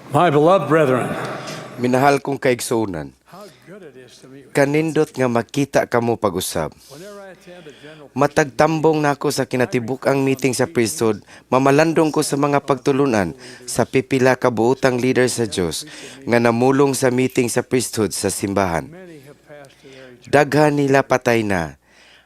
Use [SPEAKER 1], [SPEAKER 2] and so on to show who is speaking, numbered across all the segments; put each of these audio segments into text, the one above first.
[SPEAKER 1] My beloved brethren,
[SPEAKER 2] Minahal kong kaigsuonan,
[SPEAKER 1] how good it is to meet with you.
[SPEAKER 2] kanindot nga makita kamo pag-usab.
[SPEAKER 1] Whenever I attend the general
[SPEAKER 2] Matagtambong nako sa kinatibuk-ang meeting sa priesthood, mamalandong ko sa mga pagtulunan sa pipila ka buotang leader sa Dios nga namulong sa meeting sa priesthood sa simbahan.
[SPEAKER 1] many have passed to their eternity,
[SPEAKER 2] Daghan nila patay na,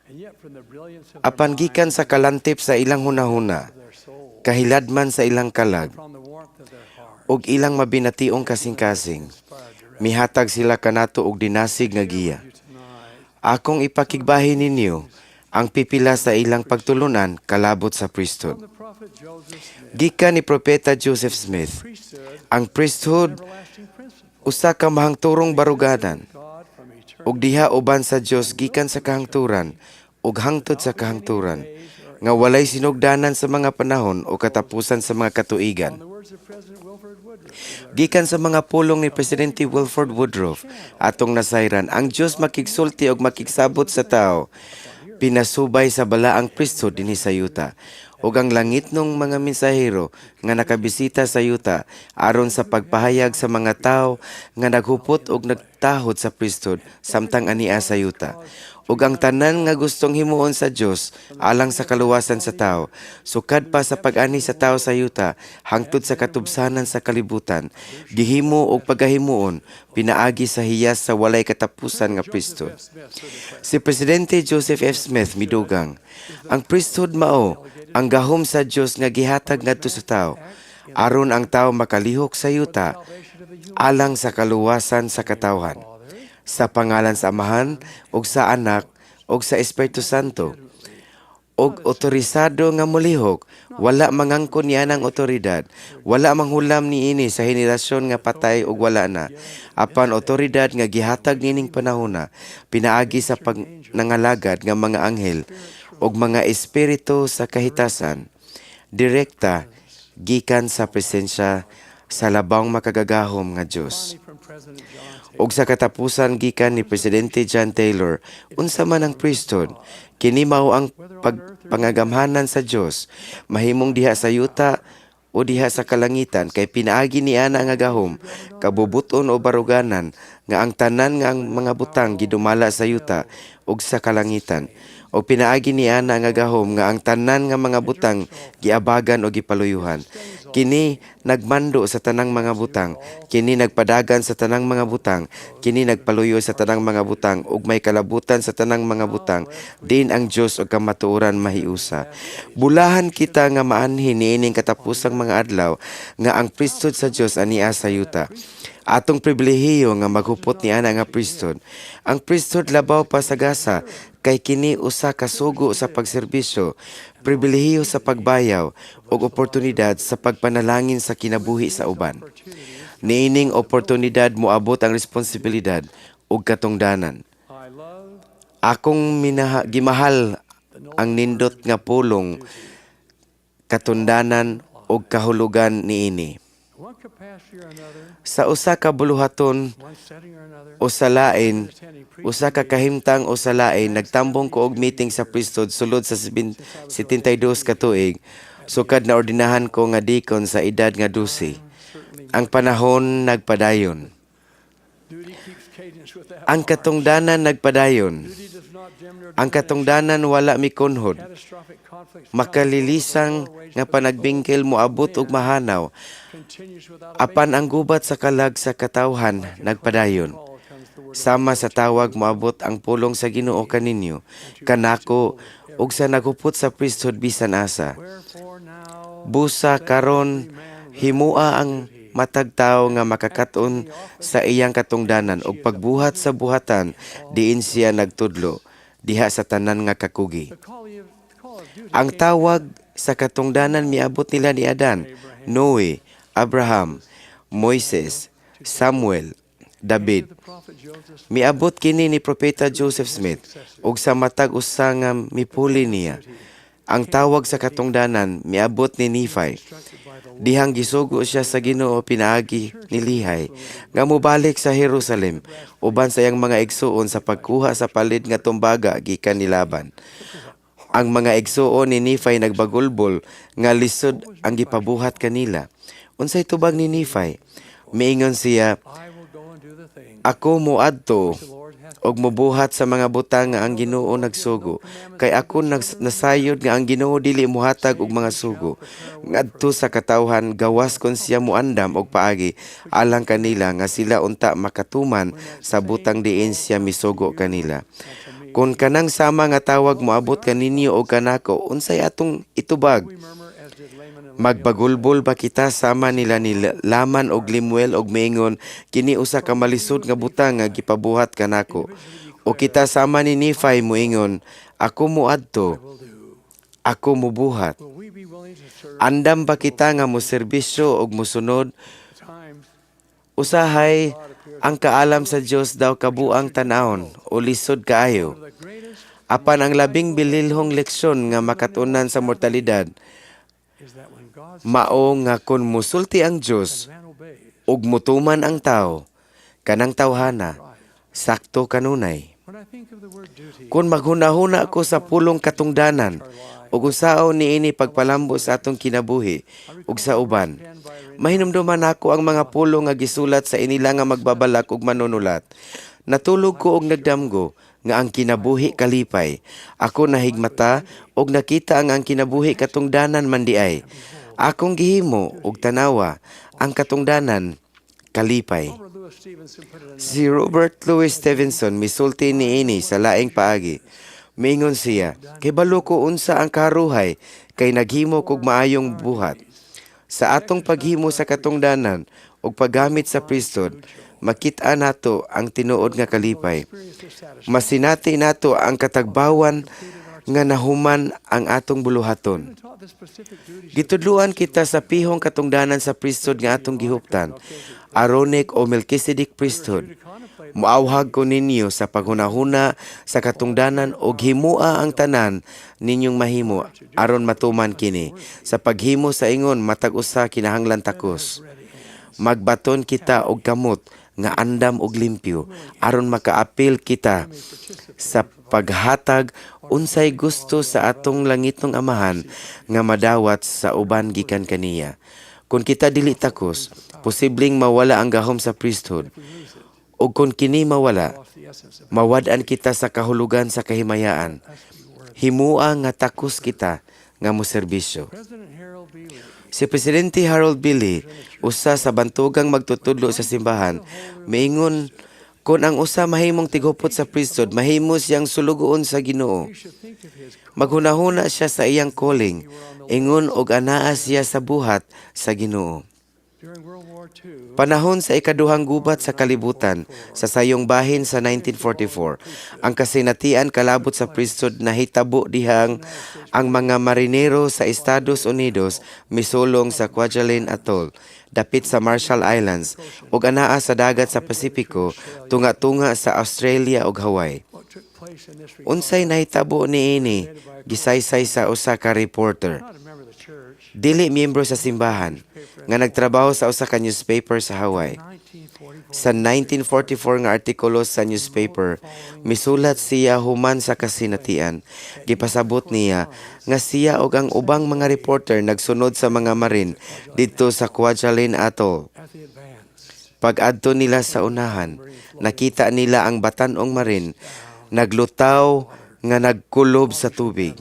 [SPEAKER 1] and yet from the brilliance of their
[SPEAKER 2] apan gikan sa kalantip sa ilang hunahuna,
[SPEAKER 1] their soul,
[SPEAKER 2] kahiladman sa ilang kalag,
[SPEAKER 1] from the warmth of their heart,
[SPEAKER 2] ug ilang mabinationg kasing-kasing,
[SPEAKER 1] inspired direct
[SPEAKER 2] mihatag sila kanato og dinasig nga giya.
[SPEAKER 1] you tonight.
[SPEAKER 2] Akong ipakigbahin ninyo ang pipila sa ilang pagtulunan kalabot sa priesthood.
[SPEAKER 1] From the prophet Joseph Smith,
[SPEAKER 2] Gikan ni Propeta Joseph Smith,
[SPEAKER 1] priesthood,
[SPEAKER 2] ang priesthood
[SPEAKER 1] everlasting principle,
[SPEAKER 2] usa ka mahangturong barugadan
[SPEAKER 1] God from eternity,
[SPEAKER 2] ug diha uban sa Dios gikan sa kahangturan ug hangtod sa kahangturan nga walay sinugdanan sa mga panahon o katapusan sa mga katuigan.
[SPEAKER 1] the words of President Wilford Woodruff,
[SPEAKER 2] Gikan sa mga pulong ni Presidente Wilford Woodruff atong nasayran, ang Dios makigsulti ug makigsabot sa tao. Pinasubay sa balaang priesthood dinhi sa yuta ug ang langit nung mga mensahero nga nakabisita sa yuta aron sa pagpahayag sa mga tao nga naghupot ug nagtahod sa priesthood samtang ania sa yuta. Ug ang tanan nga gustong himuon sa Dios alang sa kaluwasan sa tao, sukad pa sa pag-ani sa tao sa yuta hangtod sa katubsanan sa kalibutan, gihimo og pagahimuon pinaagi sa hiyas sa walay katapusan nga priesthood. Si Presidente Joseph F. Smith midugang, ang priesthood mao ang gahom sa Dios nga gihatag ngadto sa tao aron ang tao makalihok sa yuta alang sa kaluwasan sa katawhan. Sa pangalan sa Amahan, ug sa Anak, ug sa Espiritu Santo, og otorisado nga molihok, wala mangangkon niya ng otoridad, wala manghulam niini sa henerasyon nga patay ug wala na, apan otoridad nga gihatag nining panahona, pinaagi sa pagnangalagad nga mga anghel, ug mga espiritu sa kahitasan, direkta, gikan sa presensya sa labang makagagahom nga Dios.
[SPEAKER 1] from President John
[SPEAKER 2] Og sa katapusan gikan ni Presidente John Taylor, unsa man ang priesthood, kini mao ang pangagamhanan sa Dios, mahimong diha sa yuta o diha sa kalangitan, kay pinaagi ni ana nga gahom, kabubuton o baruganan nga ang tanan nga ang mga butang gidumala sa yuta ug sa kalangitan. O pinaagi ni ana nga gahom nga ang tanan nga mga butang giabagan o gipaluyuhan. Kini nagmando sa tanang mga butang, kini nagpadagan sa tanang mga butang, kini nagpaluyo sa tanang mga butang, ug may kalabutan sa tanang mga butang, din ang Dios ug kamatuoran mahiusa. Bulahan kita nga maanhin niining katapusang mga adlaw nga ang priesthood sa Dios ania sa yuta. Atong pribilehiyo nga maghupot ni ana nga priesthood. Ang priesthood labaw pa sa gasa, kay kini usa ka sugo sa pagserbisyo, pribilehiyo sa pagbayaw, ug oportunidad sa pagpanalangin sa kinabuhi sa uban. Niining oportunidad moabot ang responsibilidad ug katungdanan.
[SPEAKER 1] I love
[SPEAKER 2] Akong gimahal ang nindot nga pulong, katundanan ug kahulugan niini.
[SPEAKER 1] one capacity or another,
[SPEAKER 2] Sa usa ka buluhaton
[SPEAKER 1] one setting or another,
[SPEAKER 2] o sa lain,
[SPEAKER 1] attending
[SPEAKER 2] usa ka kahimtang o sa lain, nagtambong ko og meeting sa priesthood sulod sa 72 ka tuig. Sukad na ordinahan ko nga deacon sa edad nga 12. Ang panahon nagpadayon.
[SPEAKER 1] duty keeps cadence without
[SPEAKER 2] Ang katungdanan nagpadayon.
[SPEAKER 1] duty does not dim nor
[SPEAKER 2] Ang katungdanan wala mikunhod.
[SPEAKER 1] catastrophic conflicts
[SPEAKER 2] Makalilisang nga panagbingkil moabot og mahanaw.
[SPEAKER 1] continues without
[SPEAKER 2] Apan ang gubat sa kalag sa katawhan nagpadayon.
[SPEAKER 1] all comes the word
[SPEAKER 2] Sama sa tawag moabot ang pulong sa Ginoo kaninyo, kanako ug sa naghupot sa priesthood bisan asa.
[SPEAKER 1] wherefore now
[SPEAKER 2] Busa karon himua ang matag tawo nga makakaton sa iyang katungdanan ug pagbuhat sa buhatan diin siya nagtudlo diha sa tanan nga kakugi.
[SPEAKER 1] the call of duty
[SPEAKER 2] Ang tawag sa katungdanan miabot nila ni Adan, Noe, Abraham, Moises, Samuel, David.
[SPEAKER 1] the prophet Joseph
[SPEAKER 2] Miabot kini ni Propeta Joseph Smith ug sa matag usa nga mipuli niya. Ang tawag sa katungdanan miabot ni Nephi. Dihang gisugo siya sa Ginoo pinaagi ni Lihay nga mobalik sa Jerusalem uban sa iyang mga igsuon sa pagkuha sa palid nga tumbaga gikan ni Laban. Ang mga igsuon ni Nephi nagbagulbol nga lisod ang gipabuhat kanila. Unsay tubag ni Nephi? Miingon siya,
[SPEAKER 1] I will go and do the thing
[SPEAKER 2] ako moadto
[SPEAKER 1] the Lord hath
[SPEAKER 2] og mobuhat sa mga butang nga ang Ginoo nagsugo. Kay ako nasayod nga ang Ginoo dili mohatag og mga sugo. Ngadto sa katawhan gawas kon siya moandam og paagi alang kanila nga sila unta makatuman sa butang diin siya misugo kanila. Kung kanang sama nga tawag moabot kaninyo og kanako, unsay atong itubag?
[SPEAKER 1] we murmur as did Laman and
[SPEAKER 2] Magbagulbol ba kita sama nila ni Laman og Limuel og miingon kini usa ka malisod nga butang nga gipabuhat kanako. O kita sama ni Nephi moingon ako moadto,
[SPEAKER 1] will do.
[SPEAKER 2] ako mobuhat.
[SPEAKER 1] Will we be willing to serve
[SPEAKER 2] Andam ba kita nga moserbisyo og mosunod?
[SPEAKER 1] times
[SPEAKER 2] Usahay ang kaalam sa Dios daw kabuang tanawon o lisod kaayo.
[SPEAKER 1] the greatest
[SPEAKER 2] Apan ang labing bililhong leksyon nga makatunan sa mortalidad
[SPEAKER 1] is that when God
[SPEAKER 2] mao nga kun musulti ang Dios
[SPEAKER 1] man obeys
[SPEAKER 2] ug mutuman ang tao, kanang tawhana, sakto kanunay.
[SPEAKER 1] when I think of the word duty
[SPEAKER 2] Kung maghunahuna ko sa pulong katungdanan, ug usaon niini pagpalambo sa atong kinabuhi ug sa uban, mahinumduman ako ang mga pulong nga gisulat sa inila nga magbabalak ug manunulat. Natulog ko og nagdamgo nga ang kinabuhi kalipay. Ako nahigmata og nakita ang kinabuhi katungdanan man diay. Akong gihimo og tanawa ang katungdanan kalipay.
[SPEAKER 1] Robert Louis Stevenson put it in
[SPEAKER 2] Si Robert Louis Stevenson misulti niini sa laing paagi. Miingon siya, kibalo ko unsa ang karuhay kay naghimo kog maayong buhat. Sa atong paghimo sa katungdanan ug paggamit sa priesthood, makita nato ang tinuod nga kalipay.
[SPEAKER 1] experience of satisfaction.
[SPEAKER 2] Masinati nato ang katagbawan nga nahuman ang atong buluhaton.
[SPEAKER 1] Taught the specific duties
[SPEAKER 2] Gitudluan kita sa pihong katungdanan sa priesthood nga atong gihuptan, Aaronic o Melchizedek priesthood.
[SPEAKER 1] to contemplate
[SPEAKER 2] Muawhag ko ninyo sa paghunahuna sa katungdanan o himua ang tanan ninyong mahimo aron matuman kini. Sa paghimo sa ingon matag usa kinahanglan takos. Magbaton kita og kamot nga andam og limpyo aron makaapil kita sa paghatag unsay gusto sa atong langitong amahan nga madawat sa uban gikan kaniya. Kung kita dili takos, posibleng mawala ang gahom sa priesthood. O kung kini mawala,
[SPEAKER 1] the essence of
[SPEAKER 2] mawad-an kita sa kahulugan sa kahimayaan. Himua nga takos kita nga moserbisyo.
[SPEAKER 1] President Harold B. Lee
[SPEAKER 2] Si Presidente Harold B. Lee, usa sa bantugang magtutudlo sa simbahan, miingon kung ang usa mahimong tigupot sa priesthood, mahimo siyang sulugoon sa Ginoo.
[SPEAKER 1] should think of his
[SPEAKER 2] Maghunahuna siya sa iyang calling, ingon og anaa siya sa buhat sa Ginoo.
[SPEAKER 1] during World War II.
[SPEAKER 2] Panahon sa ikaduhang gubat sa kalibutan, sa sayong bahin sa 1944, ang kasinatian kalabot sa priesthood nahitabo dihang ang mga marinero sa Estados Unidos misulong sa Kwajalein Atoll, dapit sa Marshall Islands, ug anaa sa dagat sa Pasipiko, tunga-tunga sa Australia ug Hawaii.
[SPEAKER 1] What took place in this regard?
[SPEAKER 2] Unsay nahitabo niini? Gisaysay sa usa ka reporter.
[SPEAKER 1] Not a member of the church.
[SPEAKER 2] Dili miyembro sa simbahan nga nagtrabaho sa usa ka newspaper sa Hawaii.
[SPEAKER 1] 1944.
[SPEAKER 2] Sa 1944 nga artikulo sa newspaper, misulat siya human sa kasinatian. Gipasabot niya nga siya ug ang ubang mga reporter nagsunod sa mga marin didto sa Kwajalein Atoll.
[SPEAKER 1] At the advance.
[SPEAKER 2] Pag-adto nila sa unahan, nakita nila ang batanong marin naglutaw nga nagkulob sa tubig.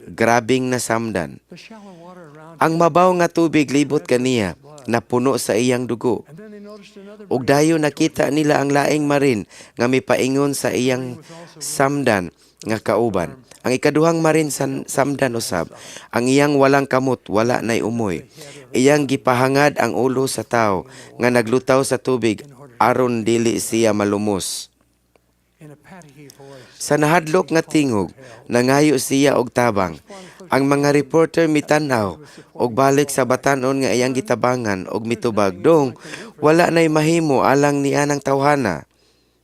[SPEAKER 2] Grabing nasamdan.
[SPEAKER 1] The shallow water around
[SPEAKER 2] Ang mabaw nga tubig libot kaniya, napuno sa iyang dugo.
[SPEAKER 1] and then they noticed another
[SPEAKER 2] Ug dayo nakita nila ang laing marin nga mipaingon sa iyang samdan nga kauban. Ang ikaduhang marin sa samdan usab, ang iyang walang kamot, wala nay umoy. Iyang gipahangad ang ulo sa tao nga naglutaw sa tubig aron dili siya malumos.
[SPEAKER 1] in a patty voice.
[SPEAKER 2] Sa nahadlok nga tingog, nangayo siya og tabang. Ang mga reporter mitanaw og balik sa batanon nga iyang gitabangan og mitubag, dong wala nay mahimo alang niya ng tawhana.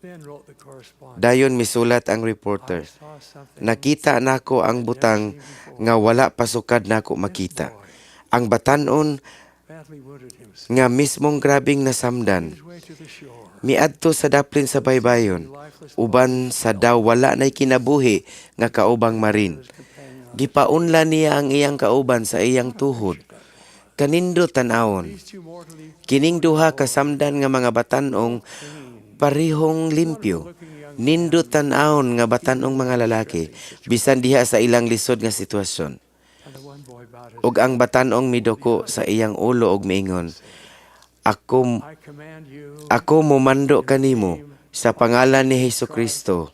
[SPEAKER 1] Then wrote the correspondent.
[SPEAKER 2] Dayon misulat ang reporter.
[SPEAKER 1] Saw something
[SPEAKER 2] Nakita nako ang butang nga wala pasukad nako makita. Ang batanon
[SPEAKER 1] badly wounded himself.
[SPEAKER 2] nga mismong grabing nasamdan.
[SPEAKER 1] His way to the shore.
[SPEAKER 2] Miadto sa daplin sa baybayon. Uban sa daw wala nay kinabuhi nga kaubang marin.
[SPEAKER 1] Companion
[SPEAKER 2] Gipaunla niya ang iyang kauban sa iyang tuhod. kanindot tan-awon.
[SPEAKER 1] These two mortally
[SPEAKER 2] Kining duha kasamdan nga mga batanong parihong limpyo. Nindot tan-awon nga batanong mga lalaki bisan diha sa ilang lisod nga sitwasyon.
[SPEAKER 1] and the one boy bowed his
[SPEAKER 2] Ug ang batanong midoko sa iyang ulo ug miingon, Ako
[SPEAKER 1] I command you
[SPEAKER 2] ako momando kanimo sa pangalan ni Hesukristo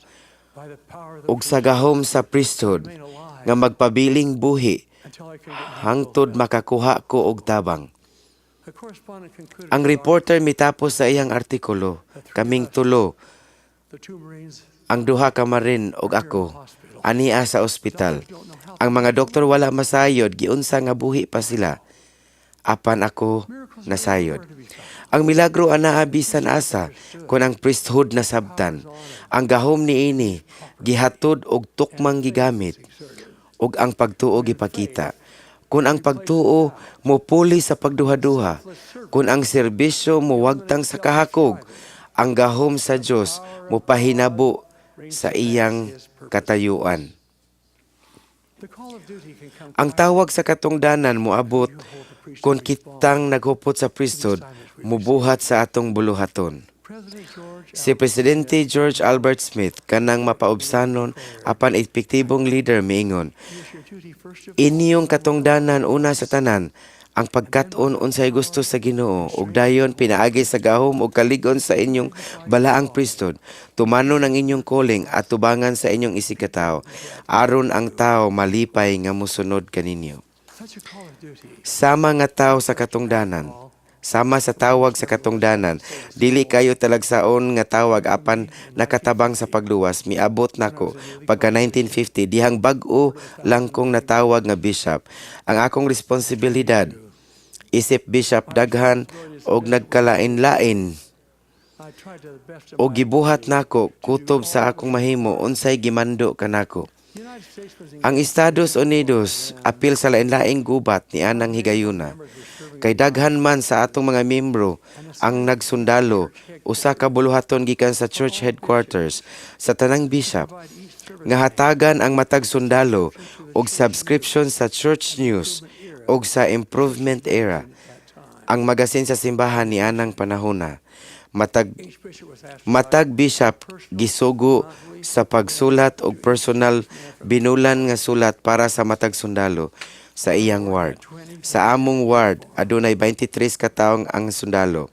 [SPEAKER 1] by the power of the
[SPEAKER 2] ug sa gahom sa priesthood
[SPEAKER 1] remain alive
[SPEAKER 2] nga magpabiling buhi
[SPEAKER 1] until I can get
[SPEAKER 2] hangtod makakuha ko og tabang.
[SPEAKER 1] The correspondent concluded
[SPEAKER 2] Ang reporter mitapos sa iyang artikulo, kaming tulo,
[SPEAKER 1] the two Marines
[SPEAKER 2] ang duha ka marin ug ako, ania sa ospital. Ang mga doktor wala masayod, giunsa nga buhi pa sila. Apan ako nasayod. Ang milagro anaa bisan asa kun ang priesthood nasabtan. Ang gahom niini gihatod og tukmang gigamit ug ang pagtuo gipakita. Kun ang pagtuo mopuli sa pagduha-duha, kun ang serbisyo muwagtang sa kahakog, ang gahom sa Dios mopahinabo sa iyang katayuan.
[SPEAKER 1] The call of duty can come
[SPEAKER 2] Ang tawag sa katungdanan moabot kung kitang naghupot sa priesthood, mubuhat sa atong buluhaton.
[SPEAKER 1] President George
[SPEAKER 2] Si Presidente George Albert Smith kanang mapaubsanon apan epektibong leader miingon,
[SPEAKER 1] is your duty first of
[SPEAKER 2] inyong katungdanan una sa tanan ang pagkat-on unsay gusto sa Ginoo ug dayon pinaagi sa gahom ug kaligon sa inyong balaang priesthood tumanon ang inyong calling at tubangan sa inyong isigkatawo aron ang tao malipay nga mosunod kaninyo.
[SPEAKER 1] such a call of duty.
[SPEAKER 2] Sama nga tao sa katungdanan. Sama sa tawag sa katungdanan, dili kayo talagsaon nga tawag apan nakatabang sa pagluwas. Miabot nako pagka 1950 dihang bag-o lang kong natawag nga bishop. Ang akong responsibilidad isip bishop daghan og nagkalain-lain
[SPEAKER 1] I tried to the best of
[SPEAKER 2] og gibuhat nako kutob sa akong mahimo unsay gimando kanako.
[SPEAKER 1] The United States was
[SPEAKER 2] Ang Estados Unidos apil sa lain-laing gubat ni anang higayuna. Kay daghan man sa atong mga miyembro ang nagsundalo usa ka buluhaton gikan sa church headquarters sa tanang bishop nga hatagan ang matag sundalo og subscription sa church news og sa improvement era. Ang magasin sa simbahan ni anang panahona
[SPEAKER 1] each bishop was asked
[SPEAKER 2] matag bishop gisugo sa pagsulat og personal binulan nga sulat para sa matag sundalo sa iyang ward. Sa among ward adunay 23 ka tawo ang sundalo.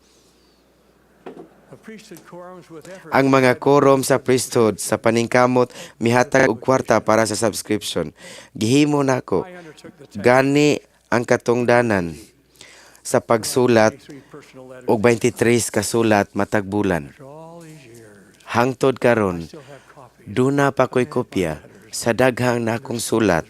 [SPEAKER 1] the priesthood quorums with effort.
[SPEAKER 2] Ang mga quorum sa priesthood sa paningkamot mihatag og kwarta para sa subscription. Gihimo nako
[SPEAKER 1] I undertook the task.
[SPEAKER 2] gani ang katungdanan sa pagsulat
[SPEAKER 1] 3 personal letters.
[SPEAKER 2] og 23 ka sulat matag bulan.
[SPEAKER 1] After all these years,
[SPEAKER 2] Hangtod karon
[SPEAKER 1] still have copies.
[SPEAKER 2] duna pa ko'y kopya sa daghang nakong sulat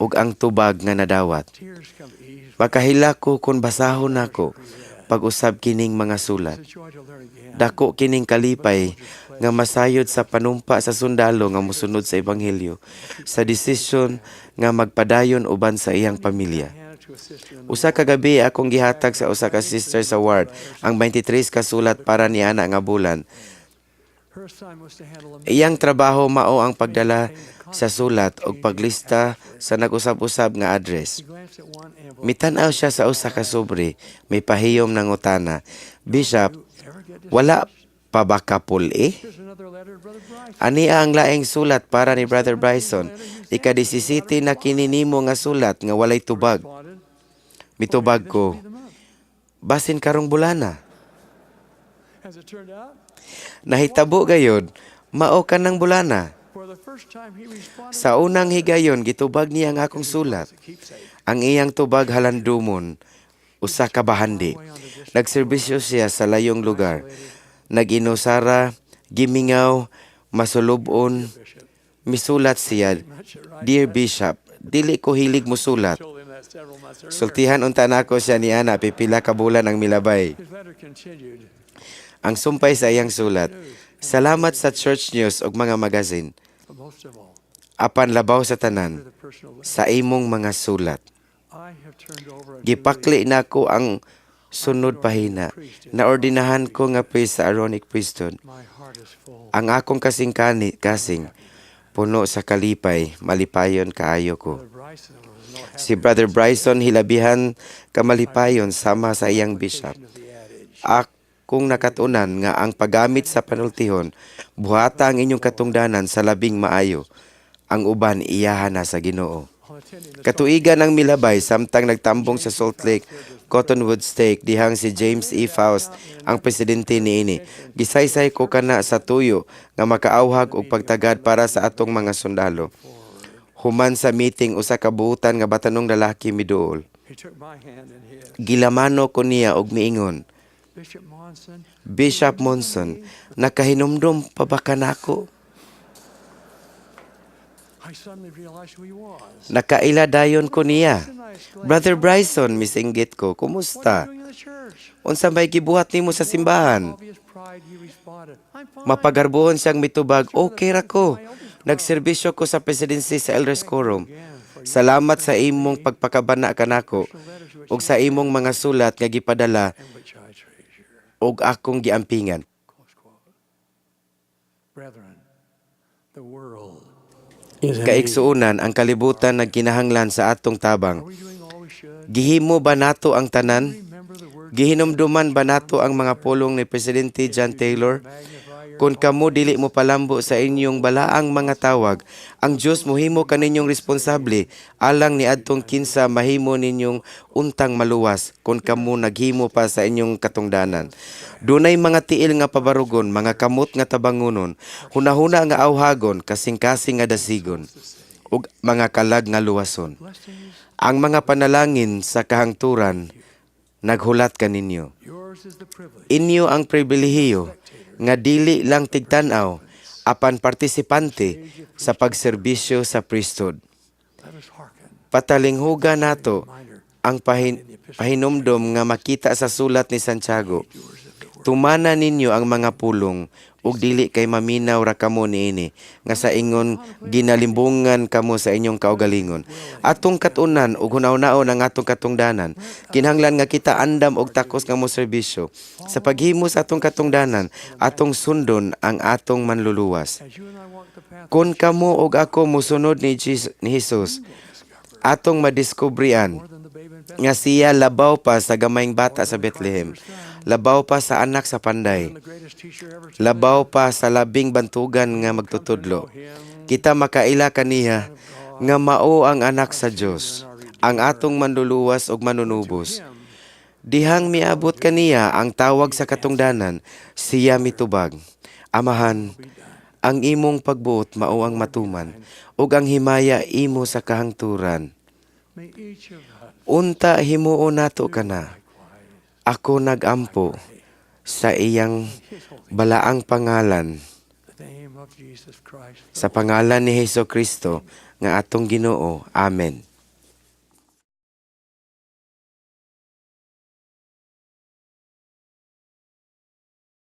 [SPEAKER 2] ug ang tubag nga nadawat.
[SPEAKER 1] Tears come ease.
[SPEAKER 2] Makahila ko kung basahon nako pag-usab kining mga sulat.
[SPEAKER 1] It's a joy to learn again.
[SPEAKER 2] Dako kining kalipay nga masayod sa panumpa sa sundalo nga mosunod sa ebanghelyo sa desisyon nga magpadayon uban sa iyang pamilya.
[SPEAKER 1] Handed to a sister in the
[SPEAKER 2] Usa ka gabi akong gihatag sa usa ka sister sa ward ang 23 ka sulat para ni ana nga bulan.
[SPEAKER 1] her son was to handle a
[SPEAKER 2] Iyang trabaho mao ang pagdala sa sulat ug paglista sa nag-usab-usab nga address.
[SPEAKER 1] He glanced at one envelope.
[SPEAKER 2] Mitan-aw siya sa usa ka sobre, may pahiyom ng utana. Bishop,
[SPEAKER 1] Ever get this?
[SPEAKER 2] wala pa ba kapul eh?
[SPEAKER 1] Here's another letter, Brother Bryce.
[SPEAKER 2] Ania ang laing sulat para ni Brother Bryson. Ika-17 na kininimo nga sulat nga walay tubag.
[SPEAKER 1] Responded,
[SPEAKER 2] Mitubag
[SPEAKER 1] "This
[SPEAKER 2] ko,
[SPEAKER 1] will be the month."
[SPEAKER 2] basin karong bulana.
[SPEAKER 1] As it turned out,
[SPEAKER 2] Nahitabo gayod, mao ka ng bulana.
[SPEAKER 1] for the first time he responded
[SPEAKER 2] Sa unang higayon, gitubag niya ang akong sulat.
[SPEAKER 1] as a keepsake.
[SPEAKER 2] Ang iyang tubag halandumon, usa ka bahandi. Nagserbisyo siya sa layong lugar. Nag-inusara, gimingaw, masulubon,
[SPEAKER 1] Bishop.
[SPEAKER 2] misulat siya,
[SPEAKER 1] Much right.
[SPEAKER 2] Dear Bishop, dili ko hilig musulat.
[SPEAKER 1] Told him that several months earlier.
[SPEAKER 2] Sultihan unta nako siya ni ana pipila ka bulan ang milabay.
[SPEAKER 1] His letter continued.
[SPEAKER 2] Ang sumpay sa iyang sulat. Salamat sa church news ug mga magazine.
[SPEAKER 1] But most of all,
[SPEAKER 2] Apan labaw sa
[SPEAKER 1] for
[SPEAKER 2] tanan
[SPEAKER 1] the personal letter,
[SPEAKER 2] sa imong mga sulat.
[SPEAKER 1] I have turned over a new
[SPEAKER 2] Gipakli nako ang sunod pahina. Naordinahan ko nga priest sa Aaronic priesthood.
[SPEAKER 1] leaf. My heart is full.
[SPEAKER 2] Ang akong kasing puno sa kalipay, malipayon kaayo ko.
[SPEAKER 1] Brother Bryson was no
[SPEAKER 2] Si Brother Bryson hilabihan kamalipayon sama sa iyang bishop.
[SPEAKER 1] of the adage.
[SPEAKER 2] Akong nakatunan nga ang paggamit sa panultihon, buhata ang inyong katungdanan sa labing maayo. Ang uban iyahan na sa Ginoo.
[SPEAKER 1] While attending the
[SPEAKER 2] Katuigan ang milabay samtang nagtambong sa Salt Lake Cottonwood Stake dihang si James E. Faust ang presidente niini. Gisaysay ko kana sa tuyo nga makaawhag og pagtagad para sa atong mga sundalo. Human sa meeting usa ka buutan nga batanong lalaki miduol.
[SPEAKER 1] he took my hand in his.
[SPEAKER 2] Gilamano ko niya og miingon,
[SPEAKER 1] Bishop Monson,
[SPEAKER 2] Bishop Monson, nakahinumdum pa ba ka nako?
[SPEAKER 1] I suddenly realized who he was.
[SPEAKER 2] Nakaila dayon ko niya.
[SPEAKER 1] And I exclaimed,
[SPEAKER 2] Brother Bryson, misinggit ko,
[SPEAKER 1] "What are
[SPEAKER 2] kumusta?
[SPEAKER 1] you doing in the church?"
[SPEAKER 2] Unsa may gibuhat nimo sa simbahan?
[SPEAKER 1] Obvious pride, he responded, "I'm fine."
[SPEAKER 2] Mapagarbuhon siyang mitubag, okay ra ko. Nagserbisyo ko sa presidency sa Elders Quorum. Salamat sa imong pagpakabana kanako ug sa imong mga sulat nga gipadala
[SPEAKER 1] And which I treasure.
[SPEAKER 2] ug akong giampingan.
[SPEAKER 1] Close quote. Brethren, the world is in need.
[SPEAKER 2] Kaiksuunan ang kalibutan nagkinahanglan sa atong
[SPEAKER 1] Are
[SPEAKER 2] tabang.
[SPEAKER 1] we doing all we should?
[SPEAKER 2] Gihimo ba nato ang tanan?
[SPEAKER 1] Remember the word
[SPEAKER 2] Gihinumduman ba nato ang mga pulong ni Presidente John Taylor?
[SPEAKER 1] magnify your
[SPEAKER 2] Kung kamo dili mo palambo sa inyong balaang mga tawag, ang Dios mohimo kaninyong responsable alang ni adtong kinsa mahimo ninyong untang maluwas kung kamo naghimo pa sa inyong katungdanan. Dunay mga tiil nga pabarugon, mga kamot nga tabangunon, hunahuna nga awhagon, kasing-kasing nga dasigon, ug mga kalag nga luwason.
[SPEAKER 1] blessings.
[SPEAKER 2] Ang mga panalangin sa kahangturan naghulat kaninyo.
[SPEAKER 1] Yours is the privilege.
[SPEAKER 2] Inyo ang pribilehiyo nga dili lang tigtanaw apan partisipante sa pagserbisyo sa priesthood.
[SPEAKER 1] Let us hearken.
[SPEAKER 2] Patalinghuga nato
[SPEAKER 1] Reminder,
[SPEAKER 2] ang pahinumdom nga makita sa sulat ni Santiago. Tumana ninyo ang mga pulong ug dili kay maminaw ra kamo niini nga sa ingon ginalimbungan kamo sa inyong kaugalingon. Atong katunan ug hunaw-naon ang atong katungdanan. Kinahanglan nga kita andam og takos nga mo serbisyo. Sa paghimo sa atong katungdanan, atong sundon ang atong manluluwas.
[SPEAKER 1] as you and I walk the path,
[SPEAKER 2] Kung kamo og ako musunod ni Jesus, atong madiskubrian
[SPEAKER 1] more than the babe in Bethlehem,
[SPEAKER 2] nga siya labaw pa sa gamayng bata sa Bethlehem, labaw pa sa anak sa panday,
[SPEAKER 1] the greatest teacher ever to
[SPEAKER 2] labaw pa sa labing bantugan nga magtutudlo. Kita makaila kaniya nga mao ang anak sa Dios, ang atong manluluwas ug manunubos. Dihang miabot kaniya ang tawag sa katungdanan, siya mitubag. Amahan, ang imong pagbuot mao ang matuman, ug ang himaya imo sa kahangturan.
[SPEAKER 1] May each of us
[SPEAKER 2] Unta himuo nato kana. Ako nagampo sa iyang balaang pangalan,
[SPEAKER 1] the name of Jesus Christ.
[SPEAKER 2] sa pangalan ni Hesus Kristo nga atong Ginoo. Amen.